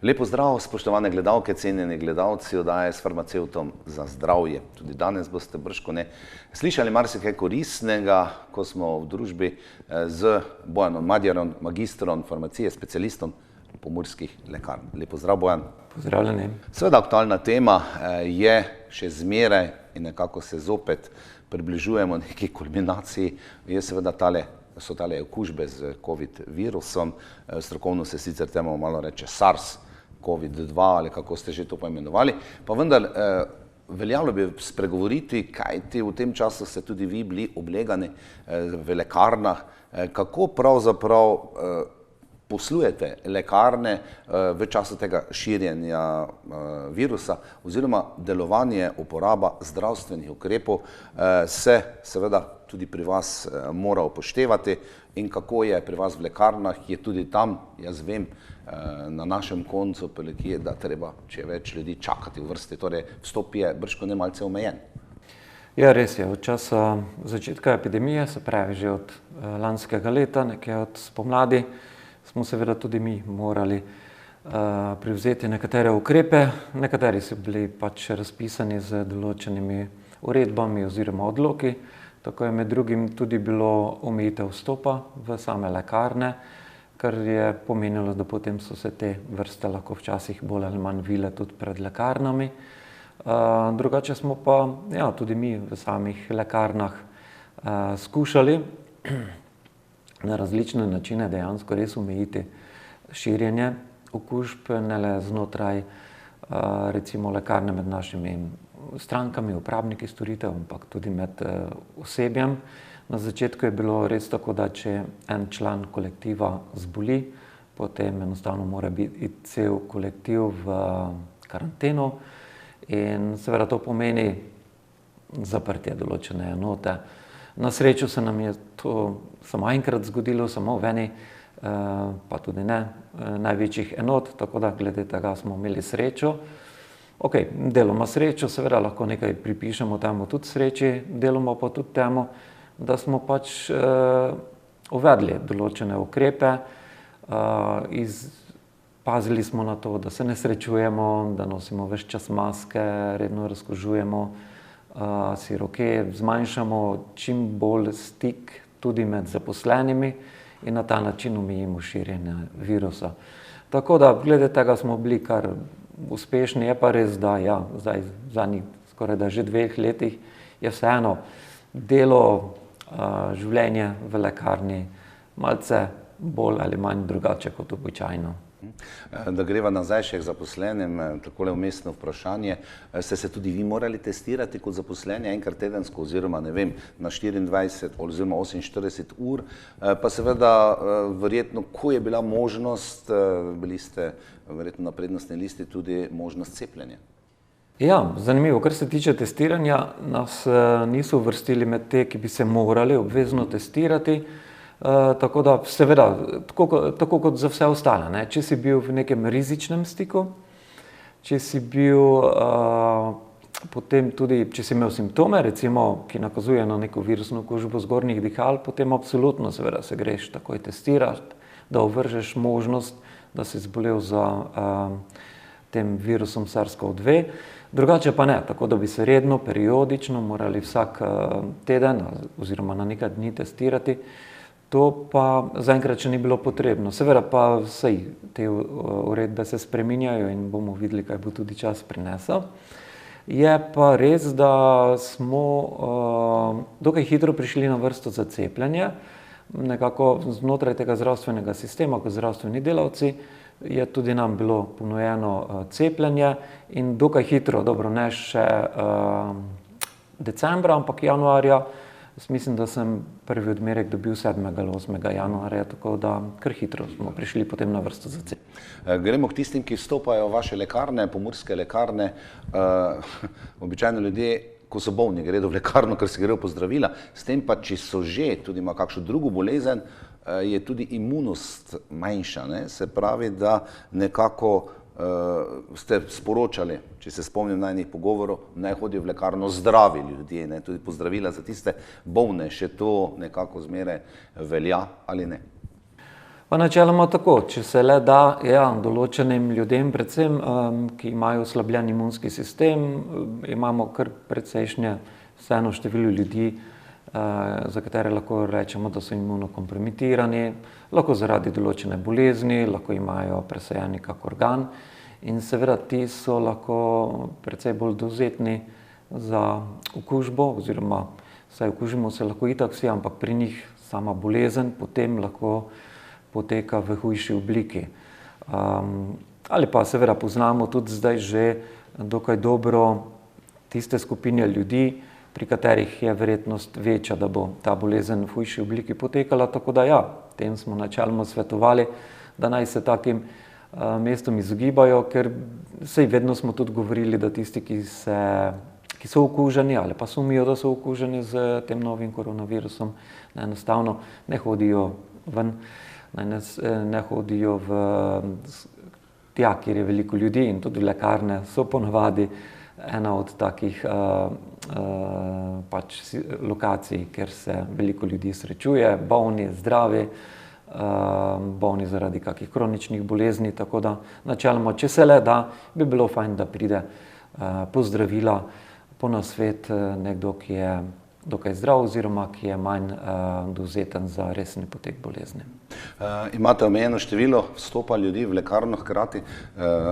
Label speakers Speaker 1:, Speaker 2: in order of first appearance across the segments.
Speaker 1: Lepo zdrav, spoštovane gledalke, cenjeni gledalci oddaje s farmacevtom za zdravje. Tudi danes boste bržkone slišali marsikaj koristnega, ko smo v družbi z Bojanom Madjarom, magistrom farmacije, specialistom pomurskih lekarn. Lepo zdrav, Bojan.
Speaker 2: Pozdravljeni.
Speaker 1: Seveda aktualna tema je še zmeraj in nekako se zopet približujemo neki kulminaciji. Je seveda so tale okužbe z COVID virusom, strokovno se sicer temu malo reče SARS, COVID-2 ali kako ste že to poimenovali, pa vendar veljalo bi spregovoriti, kajti v tem času ste tudi vi bili oblegani v lekarnah, kako pravzaprav poslujete lekarne v času tega širjenja virusa oziroma delovanje, uporaba zdravstvenih ukrepov se seveda tudi pri vas mora upoštevati in kako je pri vas v lekarnah, je tudi tam, jaz vem, na našem koncu, da treba, če več ljudi čakati v vrsti, torej vstop je bržkone malce omejen.
Speaker 2: Ja, res je, od časa začetka epidemije, se pravi že od lanskega leta, nekje od spomladi, smo seveda tudi mi morali prevzeti nekatere ukrepe, nekateri so bili pač razpisani z določenimi uredbami oziroma odloki, tako je med drugim tudi bilo omejitev vstopa v same lekarne, kar je pomenilo, da potem so se te vrste lahko včasih bolj ali manj vile tudi pred lekarnami. Drugače smo pa tudi mi v samih lekarnah skušali na različne načine dejansko res omejiti širjenje okužb, ne le znotraj recimo lekarne med našimi strankami, uporabniki storitev, ampak tudi med osebjem. Na začetku je bilo res tako, da če en član kolektiva zboli, potem enostavno mora biti cel kolektiv v karanteno in seveda to pomeni zaprtje določene enote. Na srečo se nam je to samo enkrat zgodilo, samo v eni, pa tudi ne največjih enot, tako da glede tega smo imeli srečo. Deloma srečo, seveda lahko nekaj pripišemo temu tudi sreči, deloma pa tudi temu, da smo pač uvedli določene ukrepe, pazili smo na to, da se ne srečujemo, da nosimo ves čas maske, redno razkužujemo si roke, zmanjšamo čim bolj stik tudi med zaposlenimi in na ta način omejimo širjenje virusa. Tako da glede tega smo bili kar uspešni, je pa res, da zdaj v zadnjih skoraj da že 2 letih je vseeno delo, življenje v lekarni malce bolj ali manj drugače kot običajno.
Speaker 1: Da greva nazaj še k zaposlenim, takole umestno vprašanje, ste se tudi vi morali testirati kot zaposleni enkrat tedensko oziroma ne vem, na 24 oziroma 48 ur, pa seveda verjetno, ko je bila možnost, bili ste verjetno na prednostni listi tudi možnost cepljenja.
Speaker 2: Ja, zanimivo, kar se tiče testiranja, nas niso uvrstili med te, ki bi se morali obvezno testirati, tako da seveda, tako kot za vse ostale, če si bil v nekem rizičnem stiku, če si bil potem tudi, če si imel simptome, recimo, ki nakazuje na neko virusno okužbo zgornjih dihal, potem absolutno seveda se greš takoj testirati, da ovržeš možnost, da si zbolel za tem virusom SARS-CoV-2. Drugače pa ne, tako da bi se redno, periodično morali vsak teden oziroma na nekaj dni testirati. To pa zaenkrat še ni bilo potrebno. Seveda pa vsej te uredbe se spreminjajo in bomo videli, kaj bo tudi čas prinesel. Je pa res, da smo dokaj hitro prišli na vrsto za cepljenje. Nekako znotraj tega zdravstvenega sistema, kot zdravstveni delavci, je tudi nam bilo ponujeno cepljenje in dokaj hitro, dobro ne še decembra, ampak januarja, mislim, da sem prvi odmerek dobil 7. ali 8. januarja, tako da kar hitro smo prišli potem na vrsto za cepljenje.
Speaker 1: Gremo k tistim, ki vstopajo v vaše lekarne, pomurske lekarne. Običajno ljudje, ko so bolni, gredo v lekarno, ker se gredo po zdravila, s tem pa, če so že, tudi ima kakšno drugo bolezen, je tudi imunost manjša, se pravi, da nekako ste sporočali, če se spomnim najnih pogovorov, naj hodijo v lekarno zdravi ljudje, tudi pozdravila za tiste bolne, še to nekako zmeraj velja ali ne?
Speaker 2: Pa načeloma tako, če se le da, določenim ljudem, predvsem, ki imajo oslabljen imunski sistem, imamo kar precejšnje vseeno število ljudi, za katere lahko rečemo, da so imunokompromitirani, lahko zaradi določene bolezni, lahko imajo presajeni kak organ in seveda ti so lahko precej bolj dovzetni za okužbo, oziroma saj okužimo se lahko itak vsi, ampak pri njih sama bolezen potem lahko poteka v hujši obliki. Ali pa seveda poznamo tudi zdaj že dokaj dobro tiste skupine ljudi, pri katerih je verjetnost večja, da bo ta bolezen v hujši obliki potekala, tako da tem smo načeloma svetovali, da naj se takim mestom izogibajo, ker saj vedno smo tudi govorili, da tisti, ki so okuženi ali pa sumijo, da so okuženi z tem novim koronavirusom, enostavno ne hodijo ven, ne hodijo tja, kjer je veliko ljudi, in tudi lekarne so ponavadi ena od takih lokacij, kjer se veliko ljudi srečuje, bolni, zdravi, bolni zaradi kakih kroničnih bolezni, tako da načeloma, če se le da, bi bilo fajn, da pride po zdravila, po nasvet nekdo, ki je dokaj zdrav oziroma ki je manj dovzeten za resni potek bolezni.
Speaker 1: Imate omejeno število vstopa ljudi v lekarno hkrati,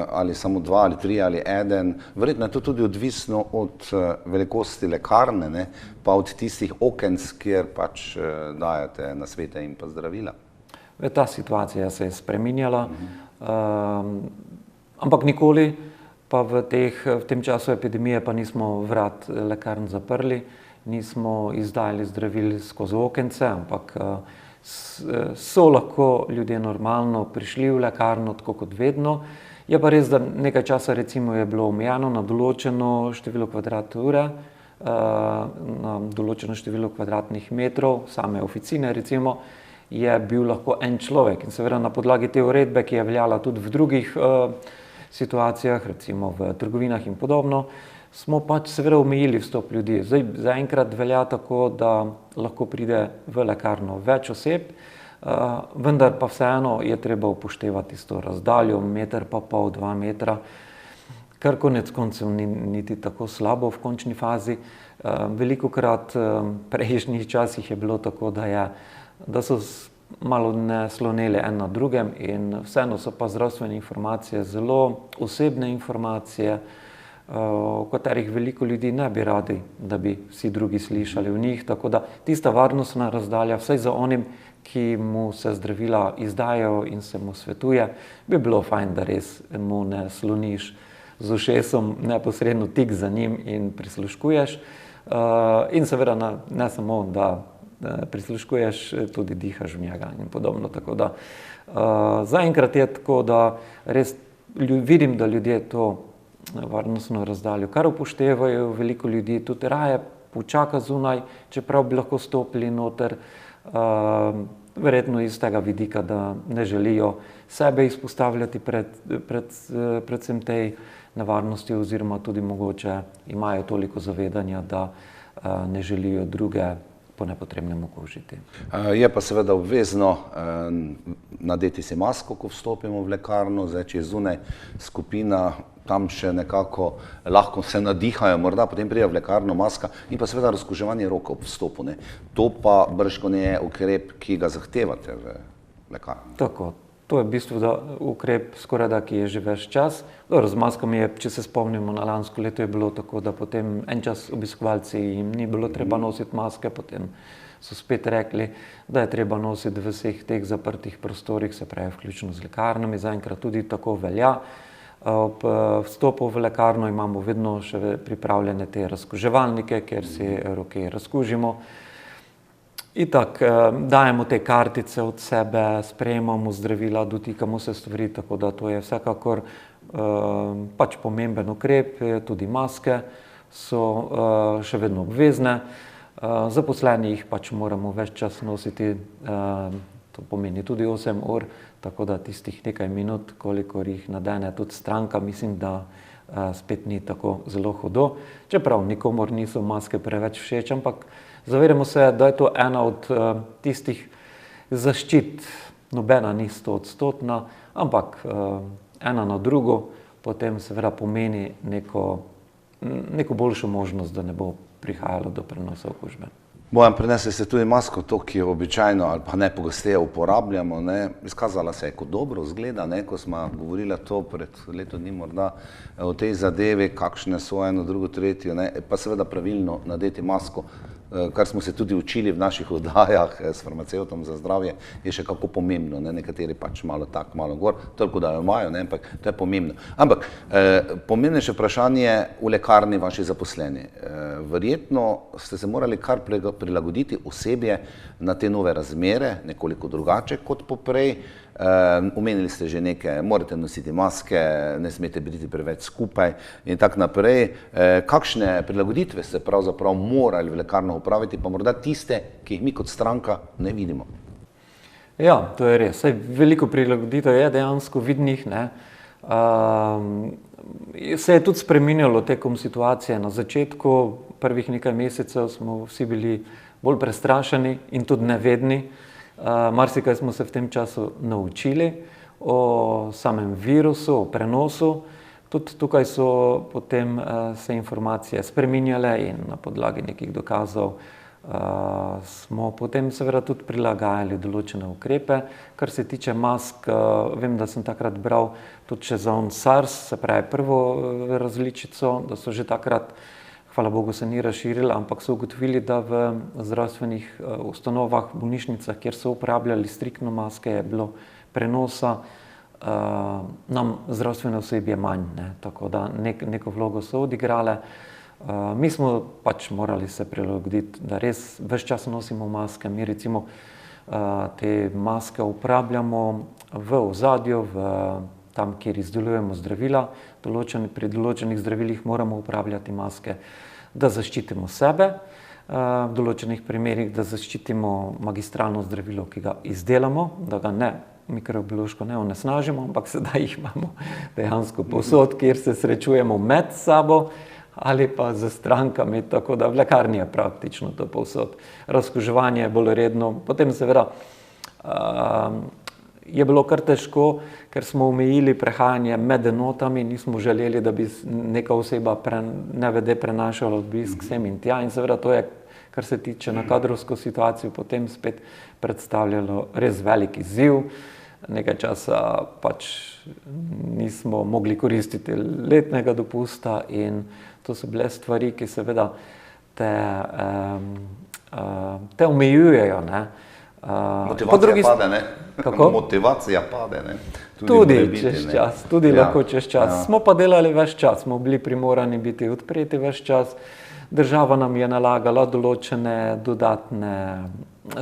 Speaker 1: ali samo 2 ali 3 ali 1, verjetno je to tudi odvisno od velikosti lekarne, ne, pa od tistih okenc, kjer pač dajete nasvete in pa zdravila.
Speaker 2: Ta situacija se je spreminjala, ampak nikoli pa v tem času epidemije pa nismo vrat lekarn zaprli, nismo izdajali zdravil skozi okence, ampak so lahko ljudje normalno prišli v lekarno, tako kot vedno. Je pa res, da nekaj časa recimo je bilo omejeno na določeno število kvadratne ure, na določeno število kvadratnih metrov, same oficine recimo, je bil lahko en človek in seveda na podlagi te uredbe, ki je veljala tudi v drugih situacijah, recimo v trgovinah in podobno, smo pač seveda omejili vstop ljudi. Zdaj, zaenkrat velja tako, da lahko pride v lekarno več oseb, vendar pa vseeno je treba upoštevati s to razdaljo, 1,5 metra, 2 metra, kar konec koncev ni niti tako slabo v končni fazi. Velikokrat prejšnjih časih je bilo tako, da so malo naslonili en na drugem in vseeno so pa zdravstvene informacije zelo osebne informacije, o katerih veliko ljudi ne bi radi, da bi vsi drugi slišali o njih, tako da tista varnostna razdalja, vsaj za onim, ki mu se zdravila izdajo in se mu svetuje, bi bilo fajn, da res mu ne sloniš z ušesom neposredno tik za njim in prisluškuješ. In seveda ne samo, da prisluškuješ, tudi dihaš v njega in podobno, tako da zaenkrat je tako, da res vidim, da ljudje to varnostno razdaljo kar upoštevajo, veliko ljudi tudi raje počaka zunaj, čeprav bi lahko stopili noter, verjetno iz tega vidika, da ne želijo sebe izpostavljati predvsem tej nevarnosti oziroma tudi mogoče imajo toliko zavedanja, da ne želijo druge po nepotrebnem okužiti.
Speaker 1: Je pa seveda obvezno nadeti si masko, ko vstopimo v lekarno, zdaj, če je zunaj skupina, tam še nekako lahko se nadihajo, morda potem pride v lekarno maska in pa seveda razkuževanje rok ob vstopu, ne. To pa bržkone je ukrep, ki ga zahtevate v lekarni.
Speaker 2: Tako, to je v bistvu ukrep skorajda, ki je že ves čas. Z maskami je, če se spomnimo, na lansko leto je bilo tako, da potem en čas obiskovalci jim ni bilo treba nositi maske, potem so spet rekli, da je treba nositi v vseh teh zaprtih prostorih, se pravi vključno z lekarnami, zaenkrat tudi tako velja. Ob vstopu v lekarno imamo vedno še pripravljene te razkuževalnike, kjer si roke razkužimo. Itak dajemo te kartice od sebe, sprejemamo zdravila, dotikamo se stvari, tako da to je vsekakor pač pomemben ukrep, tudi maske so še vedno obvezne. Zaposleni jih pač moramo več čas nositi, to pomeni tudi 8 ur, tako da tistih nekaj minut, kolikor jih nadene tudi stranka, mislim, da spet ni tako zelo hudo. Čeprav nikomor niso maske preveč všeč, ampak zavedamo se, da je to ena od tistih zaščit nobena ni 100-odstotna, ampak ena na drugo potem seveda pomeni neko boljšo možnost, da ne bo prihajalo do prenosa okužbe.
Speaker 1: Bojan, prinesli ste tudi masko, to, ki jo običajno ali pa najpogosteje uporabljamo, ne. Izkazala se je kot dobro zgleda, ne, ko smo govorila to pred leto dni morda o tej zadevi, kakšne so eno, drugo, tretjo, ne, pa seveda pravilno nadeti masko, kar smo se tudi učili v naših oddajah s farmacevtom za zdravje, je še kako pomembno, ne, nekateri pač malo tak, malo gor, toliko da jo imajo, ne, ampak to je pomembno. Ampak pomembnejše vprašanje v lekarni vaši zaposleni. Verjetno ste se morali kar prilagoditi osebje na te nove razmere, nekoliko drugače kot poprej. Omenili ste že nekaj, morate nositi maske, ne smete biti preveč skupaj in tako naprej. Kakšne prilagoditve ste pravzaprav morali v lekarno upraviti, pa morda tiste, ki jih mi kot stranka ne vidimo?
Speaker 2: Ja, to je res. Veliko prilagoditev je dejansko vidnih, ne. Se je tudi spreminjalo tekom situacije. Na začetku prvih nekaj mesecev smo vsi bili bolj prestrašeni in tudi nevedni. Marsikaj smo se v tem času naučili o samem virusu, o prenosu. Tudi tukaj so potem se informacije spreminjale in na podlagi nekih dokazov smo potem seveda tudi prilagajali določene ukrepe. Kar se tiče mask, vem, da sem takrat bral tudi še za SARS, se pravi prvo različico, da so že takrat, hvala Bogu, se ni razširila, ampak so ugotovili, da v zdravstvenih ustanovah, bolnišnicah, kjer so uporabljali striktno maske, je bilo prenosa nam zdravstvene osebje manj, ne. Tako da neko vlogo so odigrale. Mi smo pač morali se prilagoditi, da res ves čas nosimo maske. Mi recimo te maske uporabljamo v ozadju, tam, kjer izdelujemo zdravila. Pri določenih zdravilih moramo uporabljati maske, da zaščitimo sebe, v določenih primerih, da zaščitimo magistralno zdravilo, ki ga izdelamo, da ga ne mikrobiološko ne onesnažimo, ampak sedaj jih imamo dejansko povsod, kjer se srečujemo med sabo ali pa z strankami, tako da v lekarni je praktično to povsod. Razkuževanje je bolj redno, potem seveda je bilo kar težko, ker smo omejili prehajanje med enotami, nismo želeli, da bi neka oseba nevede prenašala obisk sem in tja in seveda to je, kar se tiče na kadrovsko situacijo, potem spet predstavljalo res velik izziv. Nekaj časa pač nismo mogli koristiti letnega dopusta in to so bile stvari, ki seveda te omejujejo, ne.
Speaker 1: Motivacija pade, ne?
Speaker 2: Kako?
Speaker 1: Motivacija pade, ne?
Speaker 2: Tudi čez čas, tudi lahko čez čas. Smo pa delali ves čas, smo bili primorani biti odpreti ves čas. Država nam je nalagala določene dodatne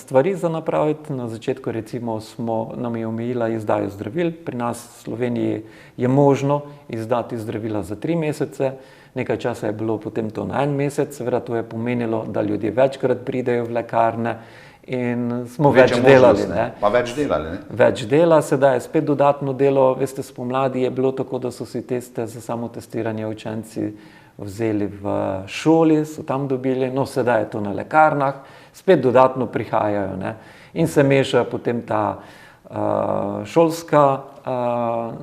Speaker 2: stvari za napraviti. Na začetku recimo nam je omejila izdajo zdravil. Pri nas v Sloveniji je možno izdati zdravila za 3 mesece. Nekaj časa je bilo potem to na 1 mesec. Seveda to je pomenilo, da ljudje večkrat pridejo v lekarne in smo več delali.
Speaker 1: Pa več delali, ne?
Speaker 2: Več dela, sedaj je spet dodatno delo. Veste, spomladi je bilo tako, da so si teste za samotestiranje učenci vzeli v šoli, so tam dobili, no sedaj je to na lekarnah, spet dodatno prihajajo, ne. In se meša potem ta šolska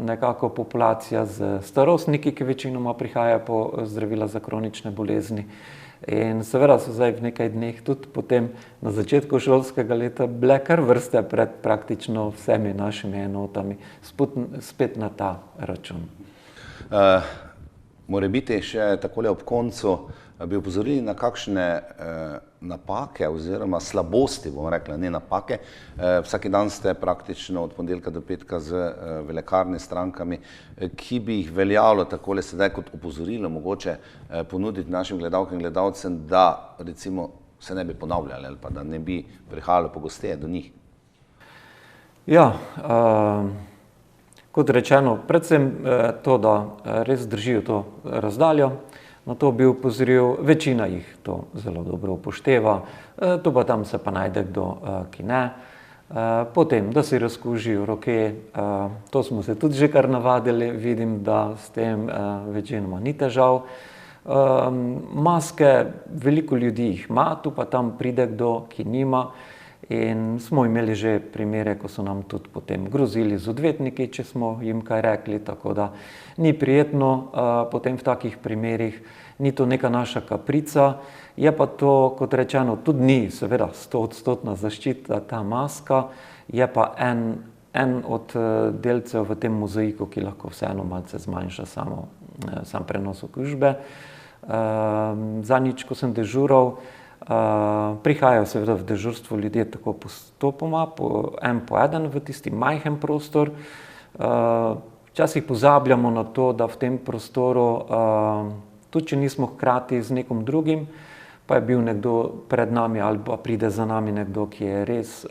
Speaker 2: nekako populacija z starostniki, ki večinoma prihajajo po zdravila za kronične bolezni. In seveda so zdaj v nekaj dneh tudi potem na začetku šolskega leta bile kar vrste pred praktično vsemi našimi enotami, spet na ta račun.
Speaker 1: Morebiti še takole ob koncu bi opozorili na kakšne napake oziroma slabosti, bomo rekla, ne napake. Vsaki dan ste praktično od ponedeljka do petka v lekarni s strankami, ki bi jih veljalo takole sedaj kot opozorilo mogoče ponuditi našim gledalkam in gledalcem, da recimo se ne bi ponavljali ali pa da ne bi prihajalo pogosteje do njih.
Speaker 2: Ja, kot rečeno, predvsem to, da res držijo to razdaljo. Na to bi opozoril, večina jih to zelo dobro upošteva, tu pa tam se pa najde kdo, ki ne. Potem, da si razkužijo roke, to smo se tudi že kar navadili, vidim, da s tem večinoma ni težav. Maske, veliko ljudi jih ima, tu pa tam pride kdo, ki nima. In smo imeli že primere, ko so nam tudi potem grozili z odvetniki, če smo jim kaj rekli, tako da ni prijetno potem v takih primerih, ni to neka naša kaprica, je pa to, kot rečeno, tudi ni seveda 100% zaščita ta maska, je pa en od delcev v tem mozaiku, ki lahko vseeno malce zmanjša sam prenos okužbe. Zadnjič, ko sem dežural, prihajajo seveda v dežurstvo ljudje tako postopoma, en po eden v tisti majhen prostor. Včasih pozabljamo na to, da v tem prostoru, tudi če nismo hkrati z nekom drugim, pa je bil nekdo pred nami ali pa pride za nami nekdo, ki je res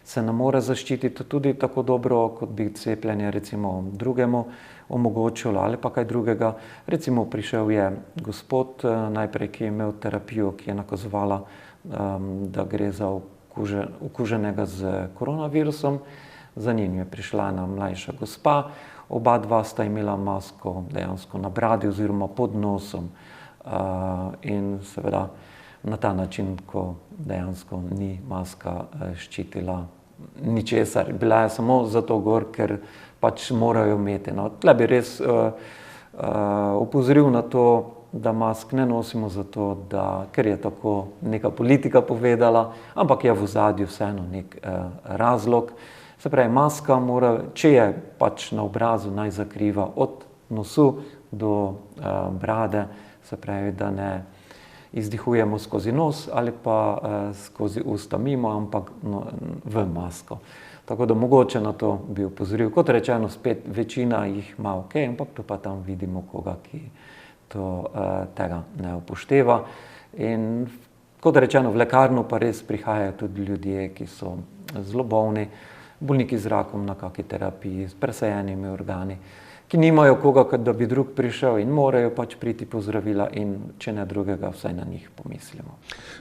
Speaker 2: se ne more zaščititi tudi tako dobro, kot bi cepljenje recimo drugemu omogočilo ali pa kaj drugega. Recimo prišel je gospod najprej, ki je imel terapijo, ki je nakazovala, da gre za okuženega z koronavirusom. Za njim je prišla ena mlajša gospa, oba dva sta imela masko dejansko na bradi oziroma pod nosom. In seveda na ta način, ko dejansko ni maska ščitila ničesar. Bila je samo zato gor, ker pač morajo imeti. No, tle bi res opozoril na to, da mask ne nosimo zato, ker je tako neka politika povedala, ampak je v ozadju vseeno nek razlog. Se pravi, maska mora, če je pač na obrazu, naj zakriva od nosu do brade, se pravi, da ne izdihujemo skozi nos ali pa skozi usta mimo, ampak v masko. Tako da mogoče na to bi opozoril. Kot rečeno, spet večina jih ima ok, ampak tu pa tam vidimo koga, ki tega ne upošteva. In kot rečeno, v lekarno pa res prihajajo tudi ljudje, ki so zelo bolni, bolniki z rakom na kaki terapiji, s presajenimi organi, ki nimajo koga, da bi drug prišel in morajo pač priti po zdravila in če ne drugega, vsaj na njih pomislimo.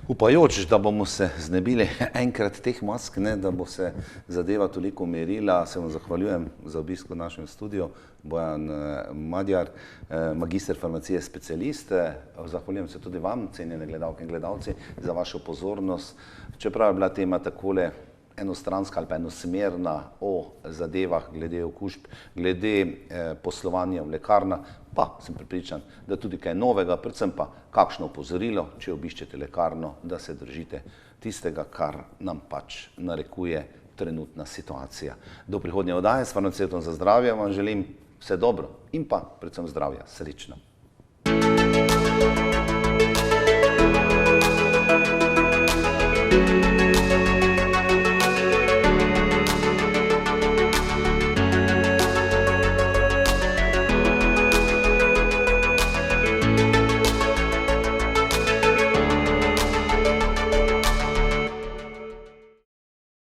Speaker 1: Upajoč, da bomo se znebili enkrat teh mask, ne, da bo se zadeva toliko umirila, se vam zahvaljujem za obisk v našem studiu, Bojan Madjar, magister farmacije specialist. Zahvaljujem se tudi vam, cenjene gledalke in gledalci, za vašo pozornost. Čeprav je bila tema takole enostranska ali pa enosmerna o zadevah glede okužb, glede poslovanja v lekarnah, pa sem prepričan, da tudi kaj novega, predvsem pa kakšno opozorilo, če obiščete lekarno, da se držite tistega, kar nam pač narekuje trenutna situacija. Do prihodnje oddaje s Farmacevtom za zdravje vam želim vse dobro in pa predvsem zdravja. Srečno!